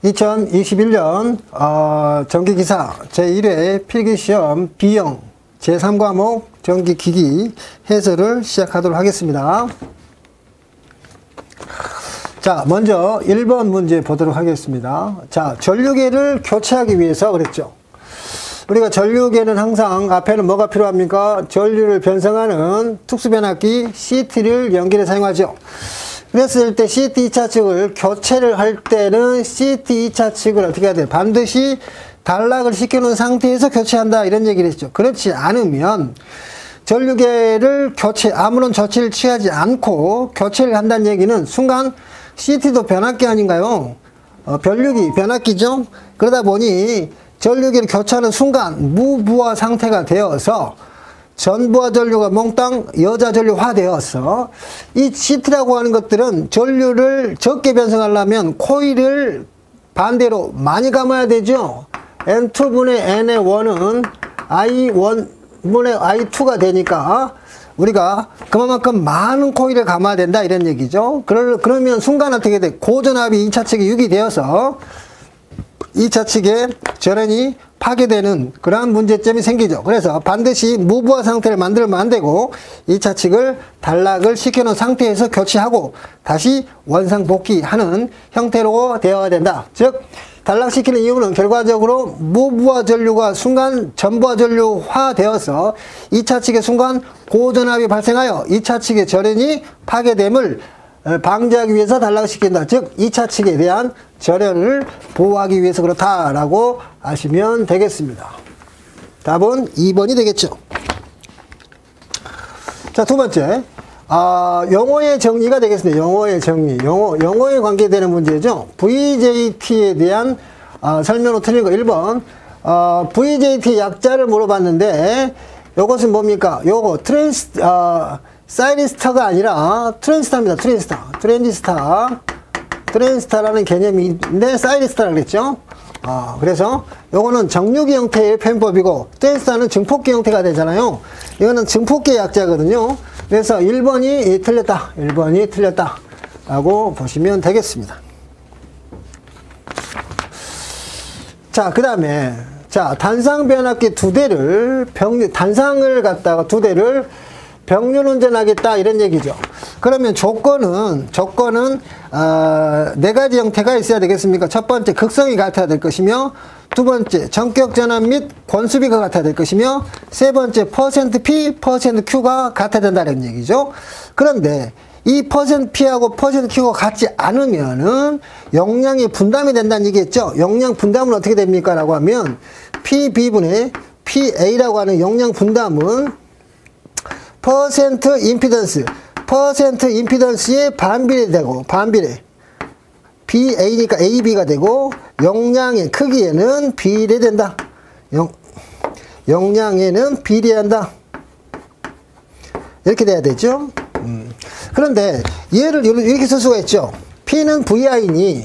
2021년 전기기사 제1회 필기시험 B형 제3과목 전기기기 해설을 시작하도록 하겠습니다. 자, 먼저 1번 문제 보도록 하겠습니다. 자, 전류계를 교체하기 위해서 그랬죠. 우리가 전류계는 항상 앞에는 뭐가 필요합니까? 전류를 변성하는 특수변압기 CT를 연결해 사용하죠. 그랬을 때 CT 2차 측을 교체를 할 때는 CT 2차 측을 어떻게 해야 돼요? 반드시 단락을 시켜놓은 상태에서 교체한다 이런 얘기를 했죠. 그렇지 않으면 전류계를 아무런 조치를 취하지 않고 교체를 한다는 얘기는 순간 CT도 변압기 아닌가요? 변압기죠. 그러다 보니 전류계를 교체하는 순간 무부하 상태가 되어서 전부하 전류가 몽땅 여자 전류화 되어서 이 CT라고 하는 것들은 전류를 적게 변성하려면 코일을 반대로 많이 감아야 되죠. N2분의 N의 1은 I1분의 I2가 되니까 우리가 그만큼 많은 코일을 감아야 된다 이런 얘기죠. 그러면 순간 어떻게 돼? 고전압이 2차 측에 유기되어서 2차 측에 전원이 파괴되는 그러한 문제점이 생기죠. 그래서 반드시 무부하 상태를 만들면 안 되고 2차 측을 단락을 시켜놓은 상태에서 교체하고 다시 원상복귀하는 형태로 되어야 된다. 즉 단락시키는 이유는 결과적으로 무부하 전류가 순간 전부하 전류화 되어서 2차 측에 순간 고전압이 발생하여 2차 측의 전원이 파괴됨을 방지하기 위해서 단락시킨다. 즉 2차 측에 대한 절연을 보호하기 위해서 그렇다라고 아시면 되겠습니다. 답은 2번이 되겠죠. 자, 두 번째 용어의 정리가 되겠습니다. 용어의 정리. 용어에 관계되는 문제죠. VJT에 대한 설명으로 틀린 거 1번 VJT 약자를 물어봤는데 요것은 뭡니까? 요거 사이리스터가 아니라 트랜지스터입니다. 트랜지스터라는 개념인데 사이리스터라고 그랬죠. 그래서 요거는 정류기 형태의 표현법이고 트랜지스터는 증폭기 형태가 되잖아요. 이거는 증폭기 약자거든요. 그래서 1번이 틀렸다. 1번이 틀렸다. 라고 보시면 되겠습니다. 자, 그 다음에 단상 변압기 단상을 갖다가 2대를 병렬 운전하겠다 이런 얘기죠. 그러면 조건은 4가지 형태가 있어야 되겠습니까? 첫 번째 극성이 같아야 될 것이며, 두 번째 전격 전압 및 권수비가 같아야 될 것이며, 세 번째 %P, %Q가 같아야 된다는 얘기죠. 그런데 이 %P하고 %Q가 같지 않으면은 용량이 분담이 된다는 얘기겠죠. 용량 분담은 어떻게 됩니까? 라고 하면 PB분의 PA라고 하는 용량 분담은 임피던스의 반비례 BA니까 AB가 되고 용량의 크기에는 비례된다. 용량에는 비례한다. 이렇게 돼야 되죠. 그런데 얘를 이렇게 쓸 수가 있죠. P는 VI니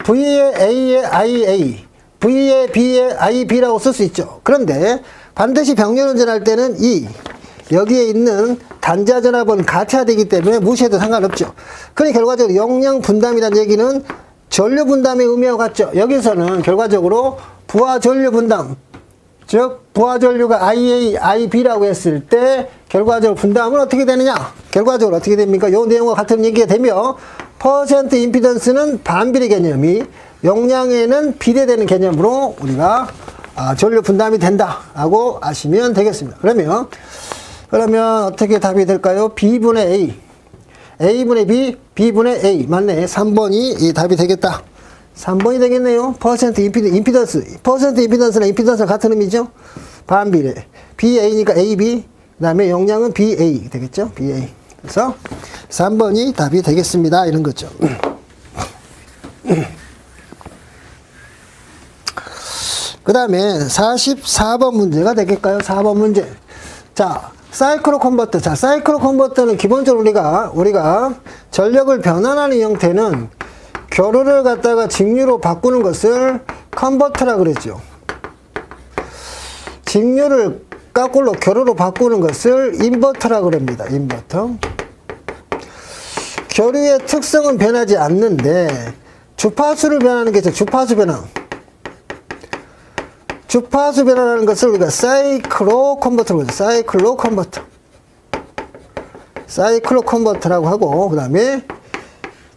V의 A의 IA, V의 B의 IB라고 쓸 수 있죠. 그런데 반드시 병렬 운전할 때는 여기에 있는 단자 전압은 같아야 되기 때문에 무시해도 상관없죠. 그러니 결과적으로 용량 분담이라는 얘기는 전류 분담의 의미와 같죠. 여기서는 결과적으로 부하 전류 분담, 즉 부하 전류가 IA, IB라고 했을 때 결과적으로 분담은 어떻게 되느냐? 결과적으로 어떻게 됩니까? 이 내용과 같은 얘기가 되며 % 임피던스는 반비례 개념이 용량에는 비례되는 개념으로 우리가 전류 분담이 된다라고 아시면 되겠습니다. 그러면 어떻게 답이 될까요? B분의 A, A분의 B, B분의 A. 맞네. 3번이 답이 되겠다. 3번이 되겠네요. 임피던스. 임피던스랑 임피던스랑 같은 의미죠? 반비례. BA니까 AB. 그 다음에 용량은 BA 되겠죠? BA. 그래서 3번이 답이 되겠습니다. 이런 거죠. 그 다음에 44번 문제가 되겠까요? 4번 문제. 자, 사이클로 컨버터. 자, 사이클로 컨버터는 기본적으로 우리가 전력을 변환하는 형태는 교류를 갖다가 직류로 바꾸는 것을 컨버터라고 그랬죠. 직류를 거꾸로 교류로 바꾸는 것을 인버터라고 그럽니다. 인버터. 교류의 특성은 변하지 않는데 주파수를 변하는 게 있죠. 주파수 변화. 주파수 변화라는 것을 우리가 사이클로 컨버터라고 하죠. 사이클로 컨버터. 사이클로 컨버터라고 하고, 그 다음에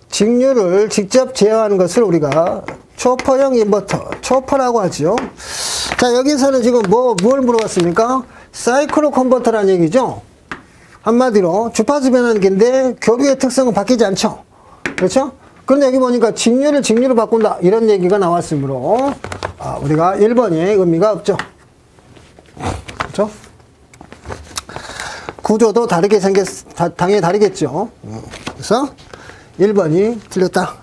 직류를 직접 제어하는 것을 우리가 초퍼형 인버터, 초퍼라고 하죠. 자, 여기서는 지금 뭘 물어봤습니까? 사이클로 컨버터라는 얘기죠. 한마디로 주파수 변환기인데 교류의 특성은 바뀌지 않죠. 그렇죠? 그런데 여기 보니까 직류를 직류로 바꾼다, 이런 얘기가 나왔으므로 우리가 1번이 의미가 없죠. 그렇죠? 구조도 다르게 당연히 다르겠죠. 그래서 1번이 틀렸다.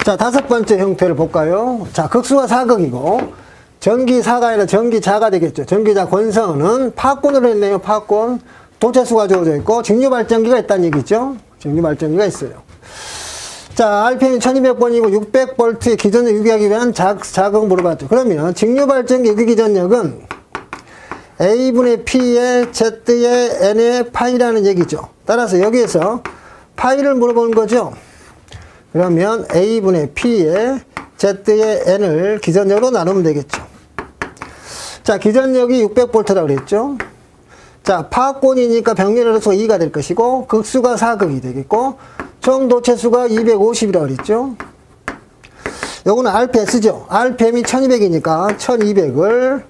자, 다섯 번째 형태를 볼까요? 자, 극수가 사극이고 전기사가 아니라 전기자가 되겠죠. 전기자 권선은 파권으로 했네요. 파권. 도체수가 주어져 있고 직류발전기가 있다는 얘기죠. 직류발전기가 있어요. 자, RPM이 1200번이고 600V의 기전력 유기하기 위한 자극 물어봤죠. 그러면 직류발전기 유기기전력은 A분의 P의 Z의 N의 파이라는 얘기죠. 따라서 여기에서 파이를 물어보는 거죠. 그러면 A분의 P의 Z의 N을 기전력으로 나누면 되겠죠. 자, 기전력이 600V라고 그랬죠. 자, 파권이니까 병렬로서 2가 될 것이고 극수가 4극이 되겠고 총 도체수가 250이라고 그랬죠. 요거는 RPS죠. RPM이 1200이니까 1200을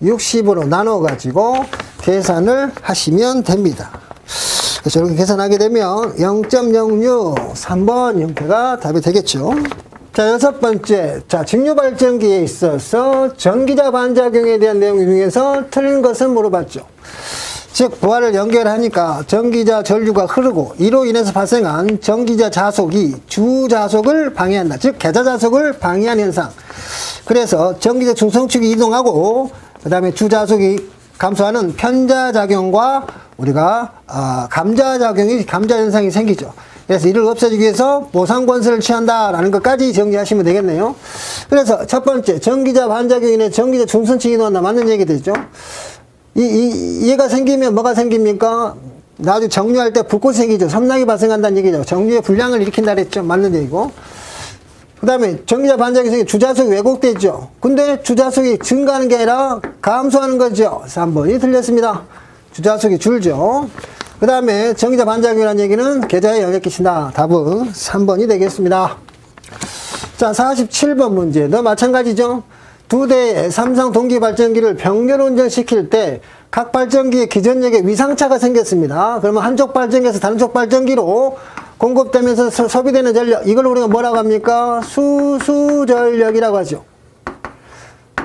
60으로 나눠 가지고 계산을 하시면 됩니다. 그래서 이렇게 계산하게 되면 0.06 3번 형태가 답이 되겠죠. 자, 여섯 번째. 자, 직류발전기에 있어서 전기자 반작용에 대한 내용 중에서 틀린 것을 물어봤죠. 즉, 부하를 연결하니까 전기자 전류가 흐르고 이로 인해서 발생한 전기자 자속이 주자속을 방해한다. 즉, 계자자속을 방해하는 현상. 그래서 전기자 중성축이 이동하고 그 다음에 주자속이 감소하는 편자작용과 우리가 감자 현상이 생기죠. 그래서 이를 없애주기 위해서 보상권세를 취한다라는 것까지 정리하시면 되겠네요. 그래서 첫 번째, 전기자 반작용으로 인해 전기자 중성축이 이동한다. 맞는 얘기 되죠. 얘가 생기면 뭐가 생깁니까? 나중에 정류할 때 불꽃이 생기죠. 섬나기 발생한다는 얘기죠. 정류의 불량을 일으킨다 그랬죠. 맞는 얘기고. 그 다음에 전기자 반작용이 생기면 주자속이 왜곡되죠. 근데 주자속이 증가하는 게 아니라 감소하는 거죠. 3번이 틀렸습니다. 주자속이 줄죠. 그 다음에 전기자 반작용이라는 얘기는 계자에 영향을 끼친다. 답은 3번이 되겠습니다. 자, 47번 문제도 마찬가지죠. 두 대의 삼성 동기발전기를 병렬 운전시킬 때 각 발전기의 기전력에 위상차가 생겼습니다. 그러면 한쪽 발전기에서 다른 쪽 발전기로 공급되면서 소비되는 전력, 이걸 우리가 뭐라고 합니까? 수수전력이라고 하죠.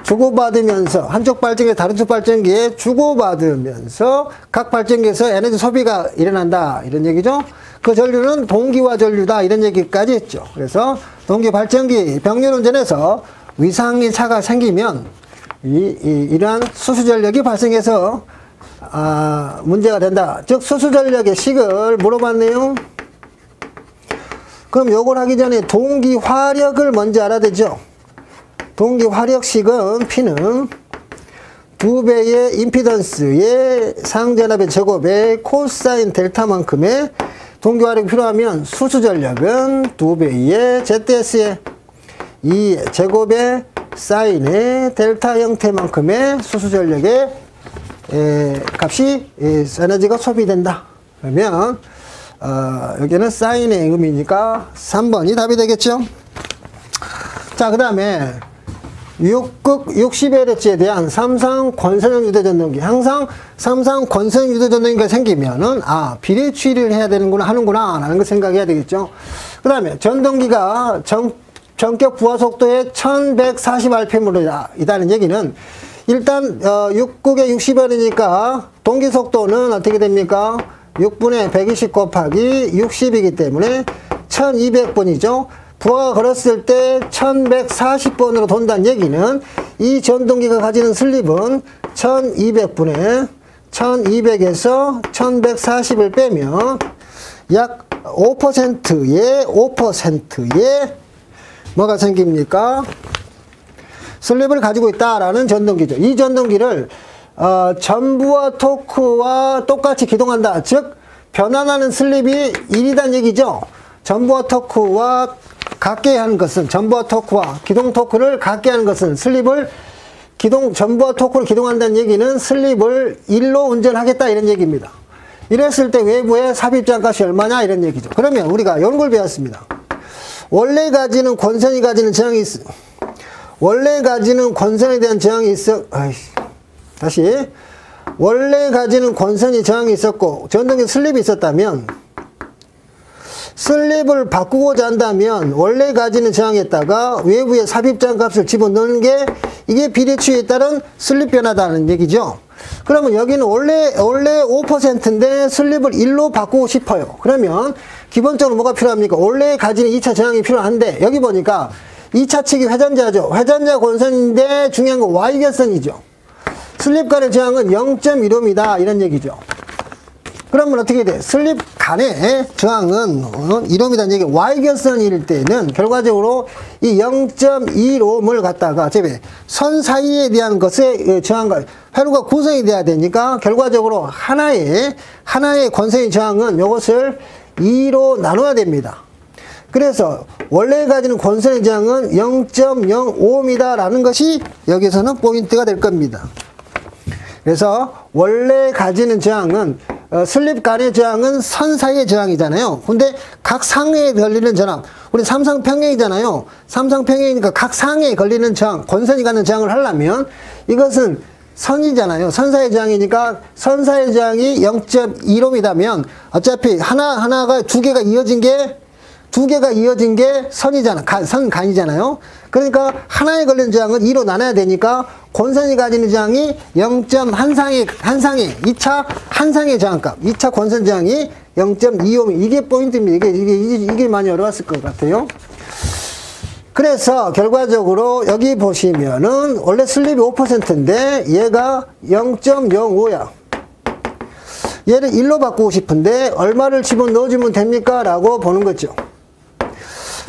주고받으면서 한쪽 발전기 다른 쪽 발전기에 주고받으면서 각 발전기에서 에너지 소비가 일어난다, 이런 얘기죠. 그 전류는 동기화 전류다, 이런 얘기까지 했죠. 그래서 동기 발전기 병렬 운전에서 위상의 차가 생기면 이러한 수수전력이 발생해서 문제가 된다. 즉 수수전력의 식을 물어봤네요. 그럼 요걸 하기 전에 동기화력을 먼저 알아야 되죠. 동기화력식은 P는 2배의 임피던스의 상전압의 제곱의 코사인 델타만큼의 동기화력이 필요하면 수수전력은 2배의 ZS의 2 제곱의 사인의 델타 형태만큼의 수수전력의 값이 에너지가 소비된다. 그러면 여기는 사인의 의미니까 3번이 답이 되겠죠. 자, 그 다음에 6극 60Hz에 대한 삼성 권선형 유도전동기. 항상 삼성 권선형 유도전동기가 생기면은 비례추이를 해야 되는구나, 하는구나 라는 걸 생각해야 되겠죠. 그 다음에 전동기가 전격 부하 속도의 1140rpm으로 이다는 얘기는 일단 6극의 60Hz니까 동기 속도는 어떻게 됩니까? 6분의 120 곱하기 60이기 때문에 1200번이죠. 부하가 걸었을 때 1140번으로 돈다는 얘기는 이 전동기가 가지는 슬립은 1200분의 1200에서 1140을 빼면 약 5%의 뭐가 생깁니까? 슬립을 가지고 있다라는 전동기죠. 이 전동기를 전부와 토크와 똑같이 기동한다. 즉 변환하는 슬립이 1이란 얘기죠. 전부와 토크와 갖게 하는 것은 전부와 토크와 기동 토크를 갖게 하는 것은 슬립을 전부와 토크를 기동한다는 얘기는 슬립을 1로 운전하겠다 이런 얘기입니다. 이랬을 때 외부의 삽입장 값이 얼마냐 이런 얘기죠. 그러면 우리가 이런 걸 배웠습니다. 원래 가지는 권선이 가지는 저항이 있어. 원래 가지는 권선에 대한 저항이 있어. 다시. 원래 가지는 권선이 저항이 있었고 전등에 슬립이 있었다면 슬립을 바꾸고자 한다면 원래 가지는 저항에다가 외부의 삽입장 값을 집어넣는 게 이게 비례추이에 따른 슬립 변화다는 얘기죠. 그러면 여기는 원래 5%인데 슬립을 1로 바꾸고 싶어요. 그러면 기본적으로 뭐가 필요합니까? 원래 가지는 2차 저항이 필요한데 여기 보니까 2차 측이 회전자죠. 회전자 권선인데 중요한 건 Y결선이죠. 슬립 간의 저항은 0.15입니다. 이런 얘기죠. 그러면 어떻게 돼? 슬립 간의 저항은 1옴이라는 얘기. Y결선일 때는 결과적으로 이 0.1옴을 갖다가 선 사이에 대한 것의 저항과 회로가 구성이 돼야 되니까 결과적으로 하나의 권선의 저항은 이것을 2로 나눠야 됩니다. 그래서 원래 가지는 권선의 저항은 0.05옴이다 라는 것이 여기서는 포인트가 될 겁니다. 그래서 원래 가지는 저항은 슬립 간의 저항은 선 사이의 저항이잖아요. 근데 각 상해에 걸리는 저항, 우리 삼상평행이잖아요. 삼상평행이니까 각 상해에 걸리는 저항, 권선이 가는 저항을 하려면 이것은 선이잖아요. 선 사이의 저항이니까 선 사이의 저항이 0.1옴이다면 어차피 하나가 두 개가 이어진 게 선이잖아. 선간이잖아요. 그러니까 하나에 걸리는 저항은 2로 나눠야 되니까 권선이 가지는 저항이 0.1상의 2차 한상의 저항값, 2차 권선 저항이 0.25옴. 이게 포인트입니다. 이게 많이 어려웠을 것 같아요. 그래서 결과적으로 여기 보시면은 원래 슬립이 5%인데 얘가 0.05야. 얘를 1로 바꾸고 싶은데 얼마를 집어넣어주면 됩니까? 라고 보는 거죠.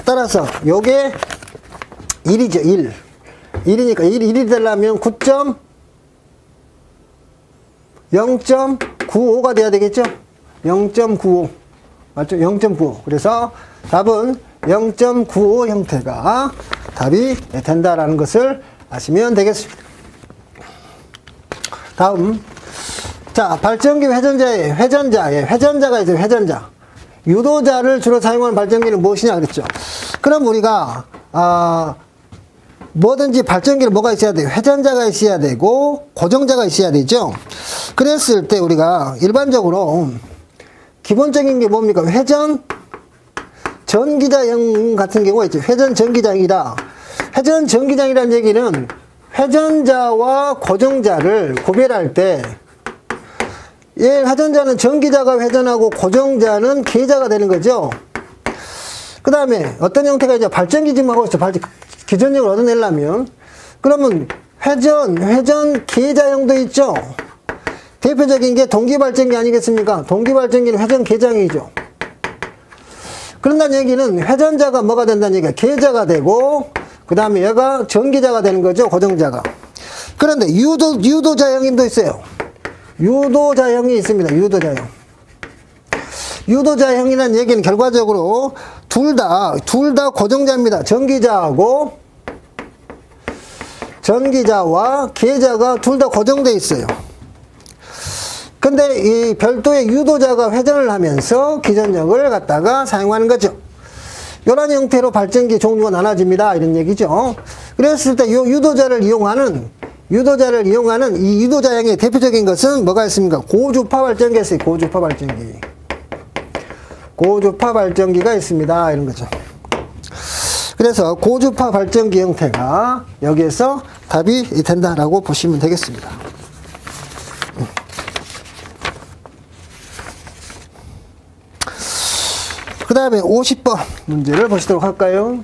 따라서 요게 1이죠. 1. 1이니까 1이 되려면 0.95가 돼야 되겠죠? 0.95. 맞죠? 0.95. 그래서 답은 0.95 형태가 답이 된다라는 것을 아시면 되겠습니다. 다음. 자, 발전기 회전자가 있어요. 회전자. 유도자를 주로 사용하는 발전기는 무엇이냐 그랬죠. 그럼 우리가 뭐든지 발전기는 뭐가 있어야 돼요? 회전자가 있어야 되고 고정자가 있어야 되죠. 그랬을 때 우리가 일반적으로 기본적인 게 뭡니까? 회전 전기자형 같은 경우가 있죠. 회전 전기장이다. 회전 전기장이라는 얘기는 회전자와 고정자를 구별할 때 회전자는 전기자가 회전하고 고정자는 계자가 되는 거죠. 그 다음에 어떤 형태가 이제 발전기 지금 하고 있어. 기전력을 얻어내려면 그러면 회전 계자형도 있죠. 대표적인 게 동기발전기 아니겠습니까? 동기발전기는 회전 계장이죠. 그런다는 얘기는 회전자가 뭐가 된다는 얘기가 계자가 되고 그 다음에 얘가 전기자가 되는 거죠. 고정자가. 그런데 유도자형도 있어요. 유도자형이 있습니다. 유도자형이라는 얘기는 결과적으로 둘 다 고정자입니다. 전기자와 계자가 둘 다 고정되어 있어요. 근데 이 별도의 유도자가 회전을 하면서 기전력을 갖다가 사용하는 거죠. 이런 형태로 발전기 종류가 나눠집니다. 이런 얘기죠. 그랬을 때 이 유도자를 이용하는 이 유도자형의 대표적인 것은 뭐가 있습니까? 고주파 발전기가 있어요. 고주파 발전기가 있습니다. 이런 거죠. 그래서 고주파 발전기 형태가 여기에서 답이 된다라고 보시면 되겠습니다. 그 다음에 50번 문제를 보시도록 할까요?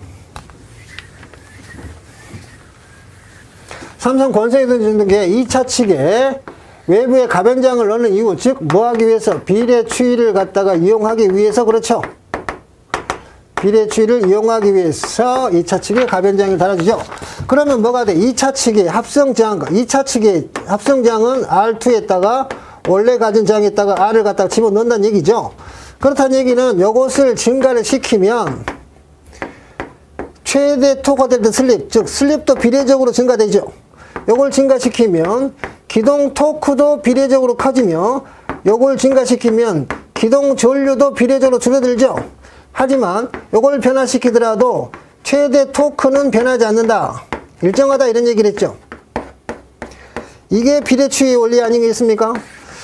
삼성 권선이 던지는 게 2차 측에 외부에 가변장을 넣는 이유, 즉 뭐하기 위해서? 비례 추이를 갖다가 이용하기 위해서. 그렇죠. 비례 추이를 이용하기 위해서 2차 측에 가변장을 달아주죠. 그러면 뭐가 돼? 2차 측의 합성저항, 2차 측의 합성저항은 R2에다가 원래 가진 저항에다가 R을 갖다가 집어넣는다는 얘기죠. 그렇다는 얘기는 이것을 증가를 시키면 최대 토크가 될 때 슬립, 즉 슬립도 비례적으로 증가되죠. 요걸 증가시키면 기동 토크도 비례적으로 커지며 요걸 증가시키면 기동 전류도 비례적으로 줄어들죠. 하지만 요걸 변화시키더라도 최대 토크는 변하지 않는다. 일정하다 이런 얘기를 했죠. 이게 비례추이의 원리 아니겠습니까?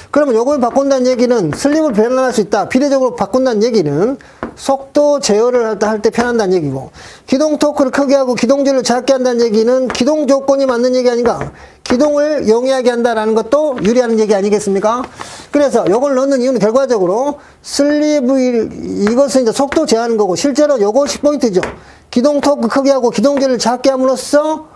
그러면 요걸 바꾼다는 얘기는 슬립을 변환할 수 있다. 비례적으로 바꾼다는 얘기는 속도 제어를 할 때 편한다는 얘기고, 기동 토크를 크게 하고 기동전을 작게 한다는 얘기는 기동 조건이 맞는 얘기 아닌가? 기동을 용이하게 한다라는 것도 유리하는 얘기 아니겠습니까? 그래서 요걸 넣는 이유는 결과적으로 슬립을, 이것은 이제 속도 제어하는 거고, 실제로 요것이 포인트죠. 기동 토크 크게 하고 기동전을 작게 함으로써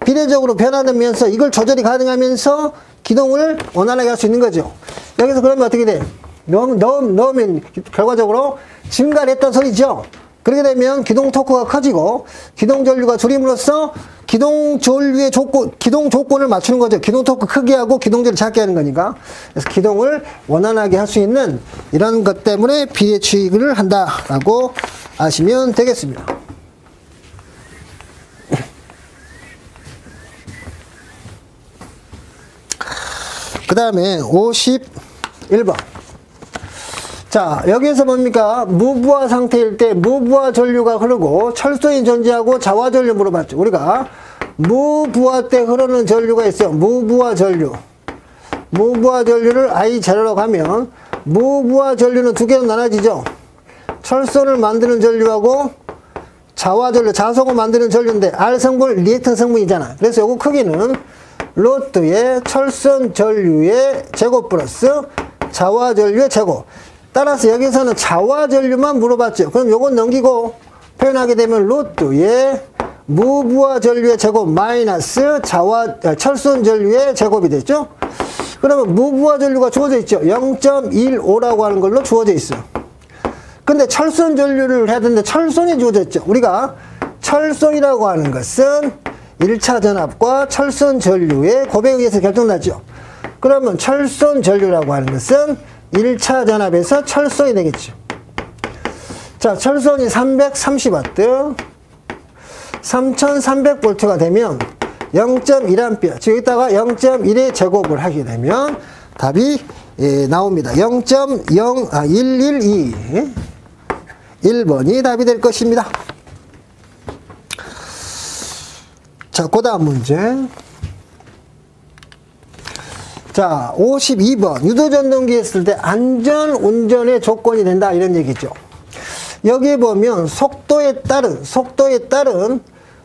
비례적으로 변화되면서 이걸 조절이 가능하면서 기동을 원활하게 할 수 있는 거죠. 여기서 그러면 어떻게 돼? 넣으면 결과적으로 증가를 했던 소리죠. 그렇게 되면 기동 토크가 커지고 기동 전류가 줄임으로써 기동 전류의 기동 조건을 맞추는 거죠. 기동 토크 크게 하고 기동 전류 작게 하는 거니까. 그래서 기동을 원활하게 할 수 있는 이런 것 때문에 비례추이를 한다라고 아시면 되겠습니다. 그 다음에 51번. 자, 여기에서 뭡니까? 무부하 상태일 때 무부하 전류가 흐르고 철선이 존재하고 자화 전류 물어봤죠. 우리가 무부하 때 흐르는 전류가 있어요. 무부하 전류. 무부하 전류를 I0로 가면 무부하 전류는 두 개로 나눠지죠. 철선을 만드는 전류하고 자화 전류, 자석을 만드는 전류인데 R 성분, 리액턴 성분이잖아. 그래서 요거 크기는 로트의 철선 전류의 제곱 플러스 자화 전류의 제곱. 따라서 여기서는 자화 전류만 물어봤죠. 그럼 요건 넘기고 표현하게 되면 로트의 무부하 전류의 제곱 마이너스 철선 전류의 제곱이 됐죠. 그러면 무부하 전류가 주어져 있죠. 0.15라고 하는 걸로 주어져 있어요. 근데 철선 전류를 해야 되는데 철선이 주어져 있죠. 우리가 철선이라고 하는 것은 1차 전압과 철선 전류의 곱에 의해서 결정나죠. 그러면 철선 전류라고 하는 것은 1차 전압에서 철선이 되겠죠. 자, 철선이 330W, 3300V가 되면 0.1A, 즉 여기다가 0.1의 제곱을 하게 되면 답이 나옵니다. 0.112. 1번이 답이 될 것입니다. 자, 그 다음 문제. 자, 52번. 유도전동기 했을 때 안전운전의 조건이 된다. 이런 얘기죠. 여기에 보면 속도에 따른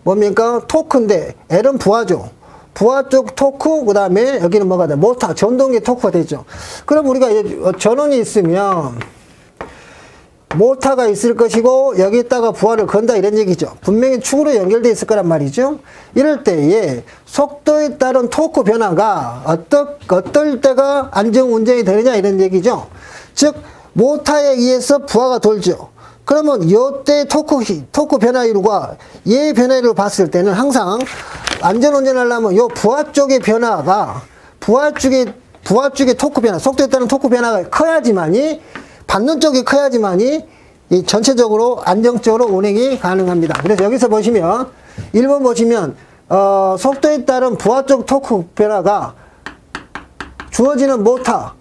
뭡니까? 토크인데, L은 부하죠. 부하 쪽 토크, 그 다음에 여기는 뭐가 돼? 모터, 전동기 토크가 되죠. 그럼 우리가 전원이 있으면 모터가 있을 것이고 여기다가 부하를 건다 이런 얘기죠. 분명히 축으로 연결되어 있을 거란 말이죠. 이럴 때에 속도에 따른 토크 변화가 어떨 때가 안전운전이 되느냐 이런 얘기죠. 즉 모터에 의해서 부하가 돌죠. 그러면 이때 토크 변화율과 얘 변화율을 봤을 때는 항상 안전운전을 하려면 이 부하 쪽의 변화가 부하 쪽의 토크 변화, 속도에 따른 토크 변화가 커야지만이 받는 쪽이 커야지만이 이 전체적으로 안정적으로 운행이 가능합니다. 그래서 여기서 보시면 1번 보시면 속도에 따른 부하 쪽 토크 변화가 주어지는 모터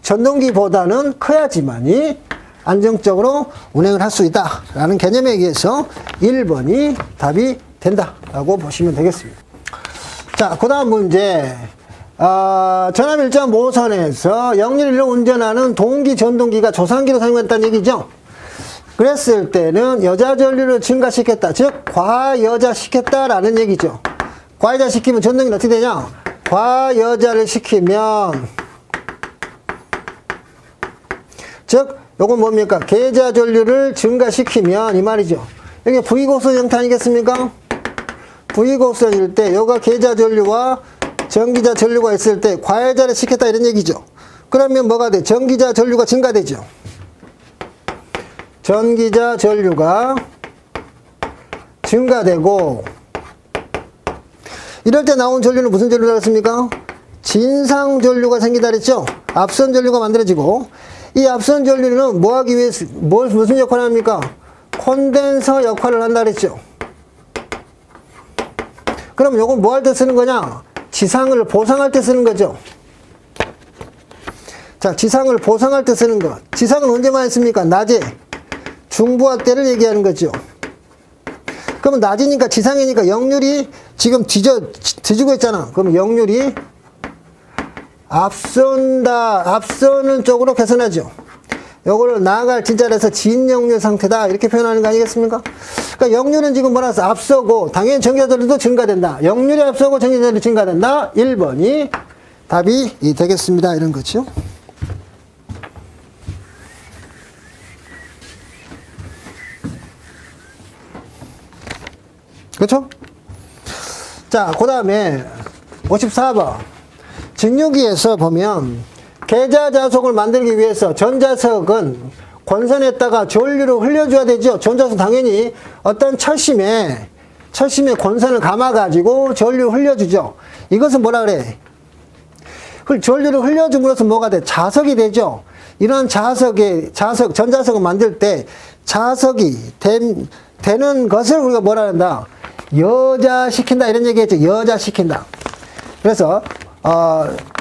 전동기보다는 커야지만이 안정적으로 운행을 할 수 있다라는 개념에 의해서 1번이 답이 된다라고 보시면 되겠습니다. 자, 그 다음 문제. 전압 일정 모선에서 011로 운전하는 동기 전동기가 조상기로 사용했다는 얘기죠. 그랬을 때는 여자 전류를 증가시켰다. 즉 과여자시켰다라는 얘기죠. 과여자시키면 전동기는 어떻게 되냐? 과여자를 시키면 즉 요건 뭡니까? 계자 전류를 증가시키면 이 말이죠. 여기 V곡선 형태 아니겠습니까? V곡선일 때 여가 계자 전류와 전기자 전류가 있을 때 과여자를 시켰다 이런 얘기죠. 그러면 뭐가 돼? 전기자 전류가 증가되죠. 전기자 전류가 증가되고 이럴 때 나온 전류는 무슨 전류라고 했습니까? 진상 전류가 생기다 그랬죠. 앞선 전류가 만들어지고 이 앞선 전류는 뭐 하기 위해서 무슨 역할을 합니까? 콘덴서 역할을 한다 그랬죠. 그럼 요건 뭐 할 때 쓰는 거냐? 지상을 보상할 때 쓰는 거죠. 자, 지상을 보상할 때 쓰는 거. 지상은 언제 많이 씁니까? 낮에. 중부하 때를 얘기하는 거죠. 그러면 낮이니까 지상이니까 역률이 지금 뒤지고 있잖아. 그러면 역률이 앞서는 쪽으로 개선하죠. 요거를 나아갈 진짜에서 진역률 상태다. 이렇게 표현하는 거 아니겠습니까? 그러니까 역률은 지금 뭐라 써? 앞서고, 당연히 전기자전류도 증가된다. 역률이 앞서고 전기자전류 증가된다. 1번이 답이 되겠습니다. 이런 거죠. 그렇죠? 자, 그 다음에 54번. 증류기에서 보면 계좌자석을 만들기 위해서 전자석은 권선에다가 전류를 흘려줘야 되죠. 전자석 당연히 어떤 철심에 권선을 감아가지고 전류를 흘려주죠. 이것은 뭐라 그래? 전류를 흘려줌으로써 뭐가 돼? 자석이 되죠. 이런 전자석을 만들 때 자석이 되는 것을 우리가 뭐라 한다? 여자시킨다. 이런 얘기 했죠. 여자시킨다. 그래서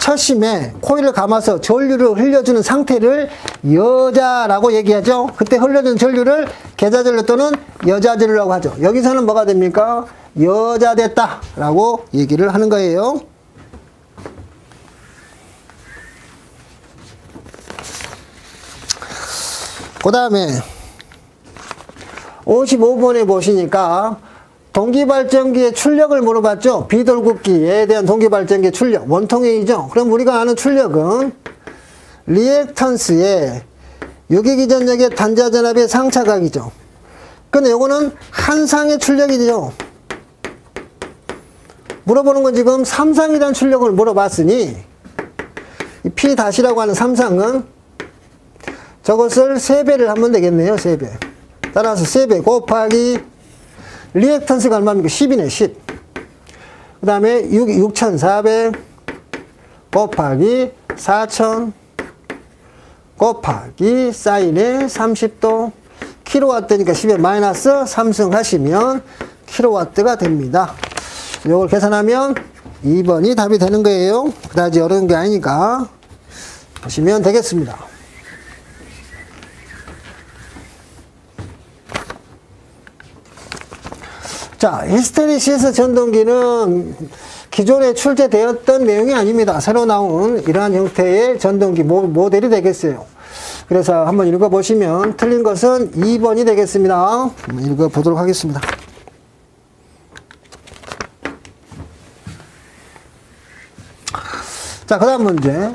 철심에 코일을 감아서 전류를 흘려주는 상태를 여자라고 얘기하죠. 그때 흘려준 전류를 계좌전류 또는 여자전류라고 하죠. 여기서는 뭐가 됩니까? 여자됐다 라고 얘기를 하는 거예요. 그 다음에 55번에 보시니까 동기발전기의 출력을 물어봤죠. 비돌국기에 대한 동기발전기의 출력, 원통행이죠. 그럼 우리가 아는 출력은 리액턴스의 유기기전력의 단자전압의 상차각이죠. 근데 요거는 한 상의 출력이죠. 물어보는 건 지금 3상이라는 출력을 물어봤으니 이 P-라고 하는 3상은 저것을 3배를 하면 되겠네요. 3배. 따라서 3배 곱하기 리액턴스가 얼마입니까? 10이네, 10. 그 다음에 6400 곱하기 4000 곱하기 사인의 30도 킬로와트니까 10에 마이너스 3승 하시면 킬로와트가 됩니다. 이걸 계산하면 2번이 답이 되는 거예요. 그다지 어려운 게 아니니까 보시면 되겠습니다. 자, 히스테리시스 전동기는 기존에 출제되었던 내용이 아닙니다. 새로 나온 이러한 형태의 전동기 모델이 되겠어요. 그래서 한번 읽어보시면 틀린 것은 2번이 되겠습니다. 한번 읽어보도록 하겠습니다. 자, 그 다음 문제.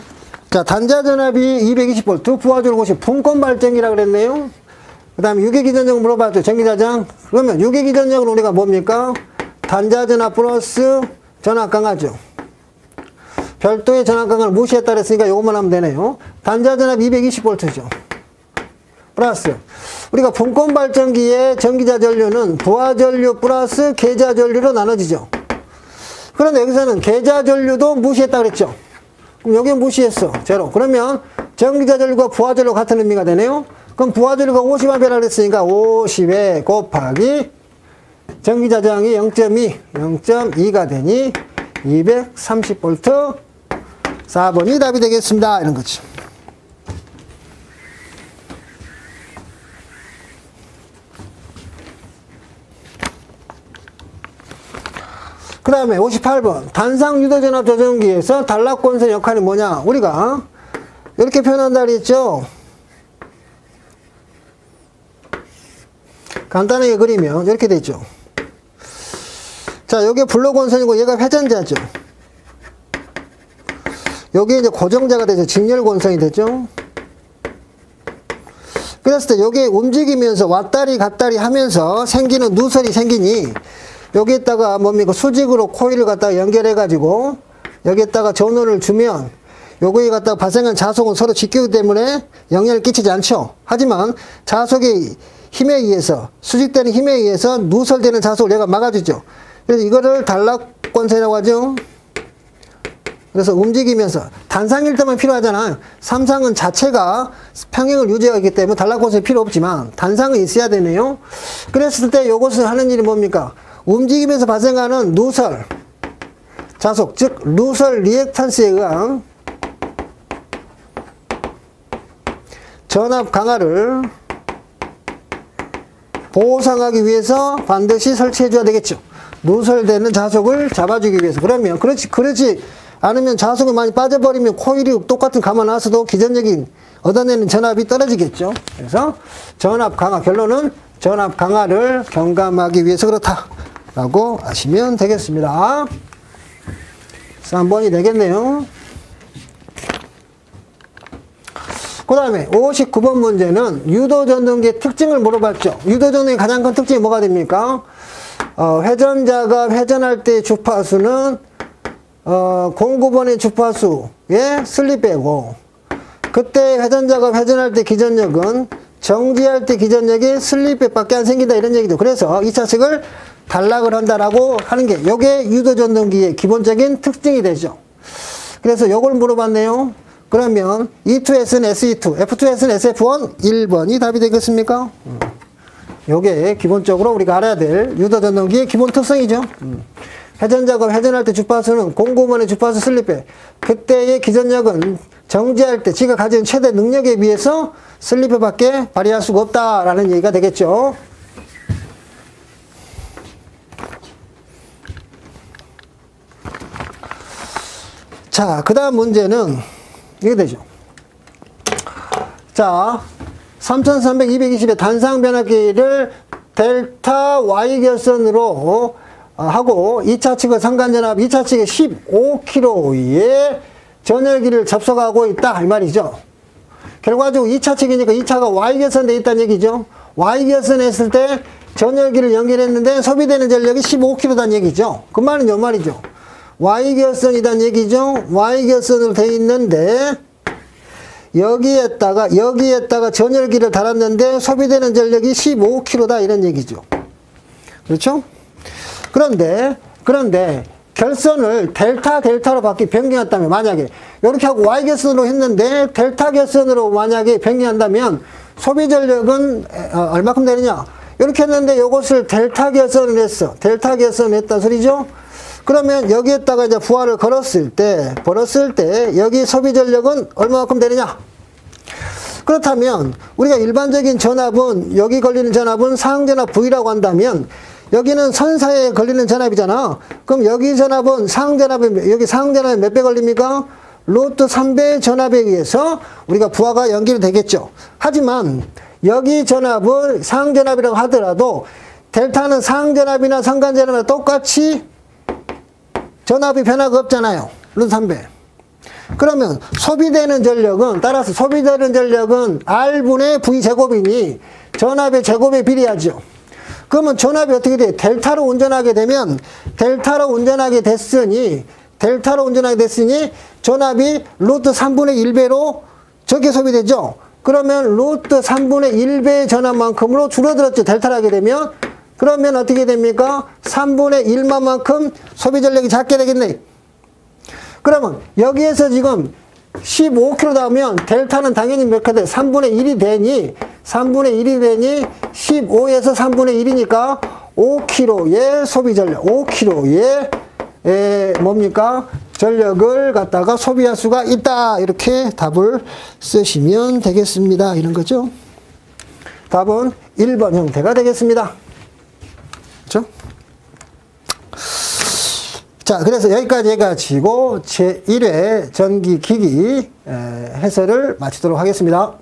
자, 단자전압이 220V, 부하줄 곳이 분권발전기라고 그랬네요. 그 다음에 유기기전력 물어봤죠. 전기자장. 그러면 유기기전력은 우리가 뭡니까? 단자전압 플러스 전압 강하죠. 별도의 전압 강을 무시했다 그랬으니까 이것만 하면 되네요. 단자전압 220V죠. 플러스 우리가 분권발전기의 전기자전류는 부하전류 플러스 계좌전류로 나눠지죠. 그런데 여기서는 계좌전류도 무시했다 그랬죠. 그럼 여기 무시했어. 제로. 그러면 전기자전류가 부하전류 같은 의미가 되네요. 그럼 부하전류가 50A라 그랬으니까 50에 곱하기 전기자장이 0.2가 되니 230V 4번이 답이 되겠습니다. 이런 거죠. 그 다음에 58번 단상 유도전압 조정기에서 단락권선 역할이 뭐냐? 우리가 이렇게 표현한다 그랬죠. 간단하게 그리면 이렇게 되죠. 자, 여기 블록권선이고 얘가 회전자죠. 여기 이제 고정자가 되죠. 직렬권선이 되죠. 그랬을 때 여기 움직이면서 왔다리 갔다리 하면서 생기는 누설이 생기니 여기에다가 뭡니까? 수직으로 코일을 갖다가 연결해 가지고 여기에다가 전원을 주면 요거에 갖다가 발생한 자속은 서로 직기이기 때문에 영향을 끼치지 않죠. 하지만 자속의 힘에 의해서, 수직되는 힘에 의해서 누설되는 자속을 얘가 막아주죠. 그래서 이거를 단락권선이라고 하죠. 그래서 움직이면서 단상일 때만 필요하잖아요. 삼상은 자체가 평행을 유지하기 때문에 단락권선이 필요 없지만 단상은 있어야 되네요. 그랬을 때 이것을 하는 일이 뭡니까? 움직임에서 발생하는 누설, 자속, 즉 누설 리액탄스에 의한 전압 강화를 보상하기 위해서 반드시 설치해 줘야 되겠죠. 누설되는 자속을 잡아주기 위해서. 그러면 그렇지 않으면 자속이 많이 빠져버리면 코일이 똑같은 가만 놔서도 기전적인 얻어내는 전압이 떨어지겠죠. 그래서 전압 강화, 결론은 전압 강화를 경감하기 위해서 그렇다라고 아시면 되겠습니다. 3번이 되겠네요. 그 다음에 59번 문제는 유도전동기의 특징을 물어봤죠. 유도전동기의 가장 큰 특징이 뭐가 됩니까? 회전자가 회전할 때 주파수는 09번의 주파수에 슬립배고, 그때 회전자가 회전할 때 기전력은 정지할 때 기전력이 슬립배밖에 안 생긴다 이런 얘기죠. 그래서 이 차식을 단락을 한다라고 하는 게 요게 유도전동기의 기본적인 특징이 되죠. 그래서 요걸 물어봤네요. 그러면 E2S는 SE2, F2S는 SF1, 1번이 답이 되겠습니까? 요게 기본적으로 우리가 알아야 될 유도전동기의 기본 특성이죠. 회전자가 회전할 때 주파수는 09번의 주파수 슬립배, 그때의 기전력은 정지할 때 지가 가진 최대 능력에 비해서 슬립배밖에 발휘할 수가 없다라는 얘기가 되겠죠. 자, 그 다음 문제는 이게 되죠. 자, 3300, 220의 단상 변압기를 델타 Y 결선으로 하고 2차 측의 상간전압, 2차 측에 15kg의 전열기를 접속하고 있다 이 말이죠. 결과적으로 2차 측이니까 2차가 Y 결선되어 있다는 얘기죠. Y 결선했을 때 전열기를 연결했는데 소비되는 전력이 15kg다는 얘기죠. 그 말은 요 말이죠. Y 결선이란 얘기죠. Y 결선으로 되어 있는데 여기에다가 전열기를 달았는데 소비되는 전력이 15kg다 이런 얘기죠. 그렇죠? 그런데 결선을 델타로 변경했다면, 만약에 이렇게 하고 Y 결선으로 했는데 델타 결선으로 만약에 변경한다면 소비 전력은 얼마큼 되느냐? 이렇게 했는데 이것을 델타 결선을 했어. 델타 결선을 했단 소리죠. 그러면 여기에다가 이제 부하를 걸었을 때 여기 소비 전력은 얼마만큼 되느냐? 그렇다면 우리가 일반적인 전압은, 여기 걸리는 전압은 상전압 V라고 한다면 여기는 선사에 걸리는 전압이잖아. 그럼 여기 전압은 여기 상전압에 몇 배 걸립니까? 루트 3배 전압에 의해서 우리가 부하가 연결이 되겠죠. 하지만 여기 전압은 상전압이라고 하더라도 델타는 상전압이나 상간전압이나 똑같이 전압이 변화가 없잖아요. 루트 3배. 그러면 소비되는 전력은, 따라서 소비되는 전력은 R분의 V 제곱이니 전압의 제곱에 비례하죠. 그러면 전압이 어떻게 돼? 델타로 운전하게 되면, 델타로 운전하게 됐으니 전압이 루트 3분의 1배로 적게 소비되죠. 그러면 루트 3분의 1배의 전압만큼으로 줄어들었죠. 델타를 하게 되면. 그러면 어떻게 됩니까? 3분의 1만큼 소비 전력이 작게 되겠네. 그러면 여기에서 지금 15kg 나오면 델타는 당연히 몇 개 돼? 3분의 1이 되니 15에서 3분의 1이니까 5kg의 소비 전력, 5kg의 뭡니까? 전력을 갖다가 소비할 수가 있다. 이렇게 답을 쓰시면 되겠습니다. 이런 거죠. 답은 1번 형태가 되겠습니다. 그렇죠? 자, 그래서 여기까지 해가지고 제1회 전기기기 해설을 마치도록 하겠습니다.